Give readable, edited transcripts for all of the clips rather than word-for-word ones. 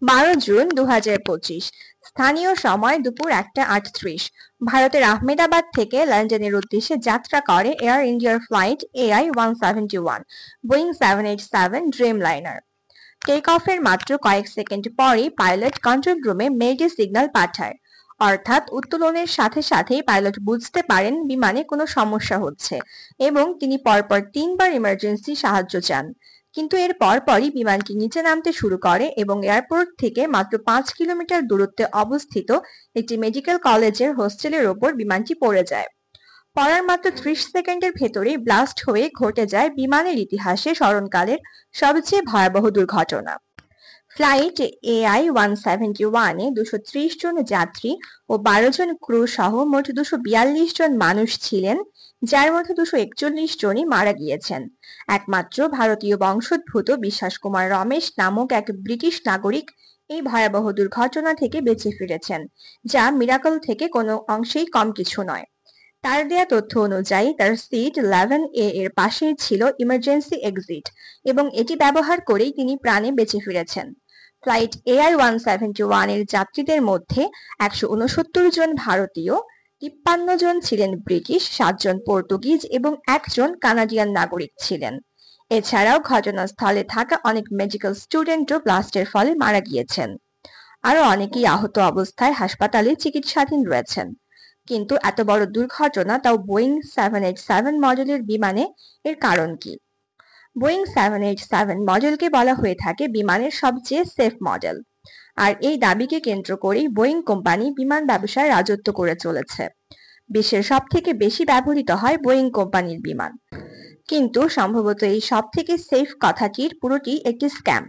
12 June 2025, স্থানীয় সময় দুপুর 1:38। ভারতের আহমেদাবাদ থেকে লন্ডনের উদ্দেশ্যে যাত্রা করে এয়ার ইন্ডিয়ার flight AI-171 Boeing 787 Dreamliner. Take অফের মাত্র কয়েক সেকেন্ড পরেই পাইলট কন্ট্রোল রুমে মেডে সিগন্যাল পাঠায়, অর্থাৎ উত্তোলনের সাথে সাথেই পাইলট বুঝতে পারেন বিমানে কোনো সমস্যা হচ্ছে এবং তিনি পরপর 3বার ইমার্জেন্সি সাহায্য চান। কিন্তু এর পরপরই বিমানটি নিচে নামতে শুরু করে এবং এয়ারপোর্ট থেকে মাত্র 5 কিলোমিটার দূরত্বে অবস্থিত একটি মেডিকেল কলেজের হোস্টেলের ওপর বিমানটি পড়ে যায়। পড়ার মাত্র 30 সেকেন্ডের ভেতরেই ব্লাস্ট হয়ে ঘটে যায় বিমানের ইতিহাসে স্মরণকালের সবচেয়ে ভয়াবহ দুর্ঘটনা। ফ্লাইট AI-171-এ 230 জন যাত্রী ও 12 জন ক্রু সহ মোট 242 জন মানুষ ছিলেন, যার মধ্যে 241 জনই মারা গিয়েছেন। একমাত্র ভারতীয় বংশোদ্ভূত বিশ্বাস কুমার রমেশ নামক এক ব্রিটিশ নাগরিক এই ভয়াবহ দুর্ঘটনা থেকে বেঁচে ফিরেছেন, যা মিরাকল থেকে কোনো অংশেই কম কিছু নয়। তার দেয়া তথ্য অনুযায়ী তার সিট 11A এর পাশেই ছিল ইমার্জেন্সি এক্সিট এবং এটি ব্যবহার করেই তিনি প্রাণে বেঁচে ফিরেছেন। ফ্লাইট AI-171 এর যাত্রীদের মধ্যে 169 জন ভারতীয়, 53 জন ছিলেন ব্রিটিশ, 7 জন পর্তুগিজ এবং 1 জন কানাডিয়ান নাগরিক ছিলেন। এছাড়াও ঘটনাস্থলে থাকা অনেক মেডিকেল স্টুডেন্টও ব্লাস্টের ফলে মারা গিয়েছেন। আরো অনেকেই আহত অবস্থায় হাসপাতালে চিকিৎসাধীন রয়েছেন। কিন্তু এত বড় দুর্ঘটনা, তাও বোয়িং 787 মডেলের বিমানে, এর কারণ কি? বোয়িং 787 মডেলকে বলা হয়ে থাকে বিমানের সবচেয়ে সেফ মডেল, আর এই দাবিকে কেন্দ্র করেই বোয়িং কোম্পানি বিমান ব্যবসায় রাজত্ব করে চলেছে। বিশ্বের সব থেকে বেশি ব্যবহৃত হয় বোয়িং কোম্পানির বিমান। কিন্তু সম্ভবত এই সব থেকে সেফ কথাটির পুরোটি একটি স্ক্যাম,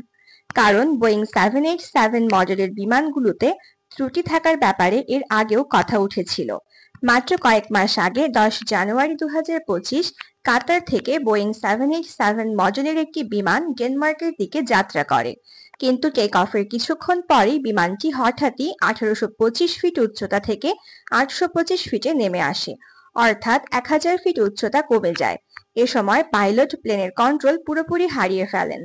কারণ বোয়িং 787 মডেলের বিমানগুলোতে ত্রুটি থাকার ব্যাপারে এর আগেও কথা উঠেছিল। মাত্র কয়েক মাস আগে 10 জানুয়ারি 2025 কাতার থেকে বোয়িং 787 মডেলের একটি বিমান ডেনমার্কের দিকে যাত্রা করে, কিন্তু টেক অফের কিছুক্ষণ পরেই বিমানটি হঠাৎই 1825 ফিট উচ্চতা থেকে 825 ফিটে নেমে আসে, অর্থাৎ 1000 ফিট উচ্চতা কমে যায়। এ সময় পাইলট প্লেনের কন্ট্রোল পুরোপুরি হারিয়ে ফেলেন,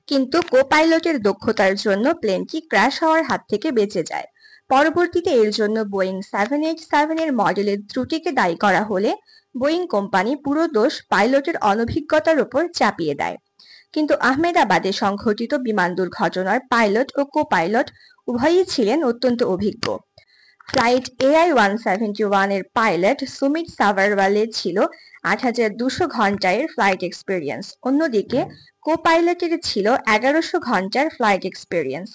কিন্তু কো পাইলটের দক্ষতার জন্য প্লেনটি ক্র্যাশ হওয়ার হাত থেকে বেঁচে যায়। পরবর্তীতে এর জন্য বোয়িং 787 এর মডেলের ত্রুটিকে দায়ী করা হলে বোয়িং কোম্পানি পুরো দোষ পাইলটের অনভিজ্ঞতার উপর চাপিয়ে দেয়। কিন্তু আহমেদাবাদে সংঘটিত বিমান দুর্ঘটনার পাইলট ও কো পাইলট উভয়ই ছিলেন অত্যন্ত অভিজ্ঞ। ফ্লাইট AI-171 এর পাইলট সুমিত সাভারওয়ালের ছিল 8200 ঘন্টার ফ্লাইট এক্সপিরিয়েন্স, অন্যদিকে কো পাইলটের ছিল 1100 ঘন্টার ফ্লাইট এক্সপিরিয়েন্স।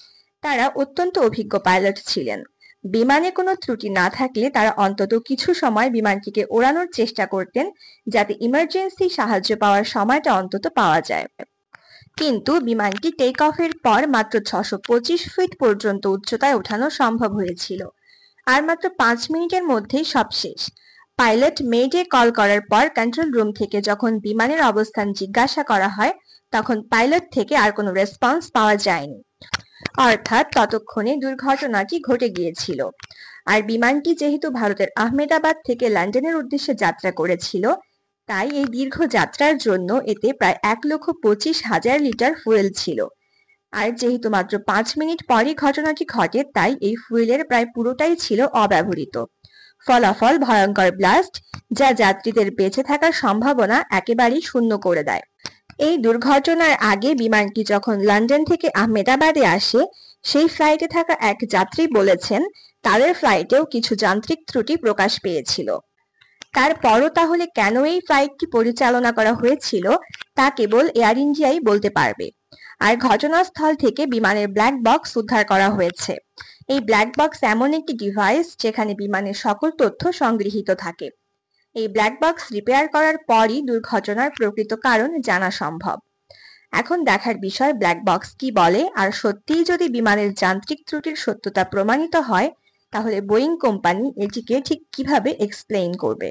তারা অত্যন্ত অভিজ্ঞ পাইলট ছিলেন। বিমানে কোনো ত্রুটি না থাকলে তারা অন্তত কিছু সময় বিমানটিকে ওড়ানোর চেষ্টা করতেন, যাতে ইমার্জেন্সি সাহায্য পাওয়ার সময়টা অন্তত পাওয়া যায়। কিন্তু বিমানটি টেক অফের পর মাত্র 625 ফিট পর্যন্ত উচ্চতায় ওঠানো সম্ভব হয়েছিল, আর মাত্র 5 মিনিটের মধ্যেই সব শেষ। পাইলট মেডে কল করার পর কন্ট্রোল রুম থেকে যখন বিমানের অবস্থান জিজ্ঞাসা করা হয়, তখন পাইলট থেকে আর কোনো রেসপন্স পাওয়া যায়নি, অর্থাৎ ততক্ষণে দুর্ঘটনাটি ঘটে গিয়েছিল। আর বিমানটি যেহেতু ভারতের আহমেদাবাদ থেকে লন্ডনের উদ্দেশ্যে যাত্রা করেছিল, তাই এই দীর্ঘ যাত্রার জন্য এতে প্রায় 1,25,000 লিটার ফুয়েল ছিল। আর যেহেতু মাত্র 5 মিনিট পরই ঘটনাটি ঘটে, তাই এই ফুয়েলের প্রায় পুরোটাই ছিল অব্যবহৃত। ফলাফল ভয়ঙ্কর ব্লাস্ট, যা যাত্রীদের বেঁচে থাকার সম্ভাবনা একেবারেই শূন্য করে দেয়। এই দুর্ঘটনার আগে বিমানটি যখন লন্ডন থেকে আহমেদাবাদে আসে, সেই ফ্লাইটে থাকা এক যাত্রী বলেছেন তাদের ফ্লাইটেও কিছু যান্ত্রিক ত্রুটি প্রকাশ পেয়েছিল। তারপরও তাহলে কেন এই ফ্লাইটটি পরিচালনা করা হয়েছিল, তা কেবল এয়ার ইন্ডিয়াই বলতে পারবে। আর ঘটনাস্থল থেকে বিমানের ব্ল্যাক বক্স উদ্ধার করা হয়েছে। এই ব্ল্যাক বক্স এমন একটি ডিভাইস যেখানে বিমানের সকল তথ্য সংগৃহীত থাকে। এই ব্ল্যাক বক্স রিপেয়ার করার পরই দুর্ঘটনার প্রকৃত কারণ জানা সম্ভব। এখন দেখার বিষয় ব্ল্যাক বক্স কি বলে, আর সত্যিই যদি বিমানের যান্ত্রিক ত্রুটির সত্যতা প্রমাণিত হয়, তাহলে বোয়িং কোম্পানি এটিকে ঠিক কিভাবে এক্সপ্লেইন করবে।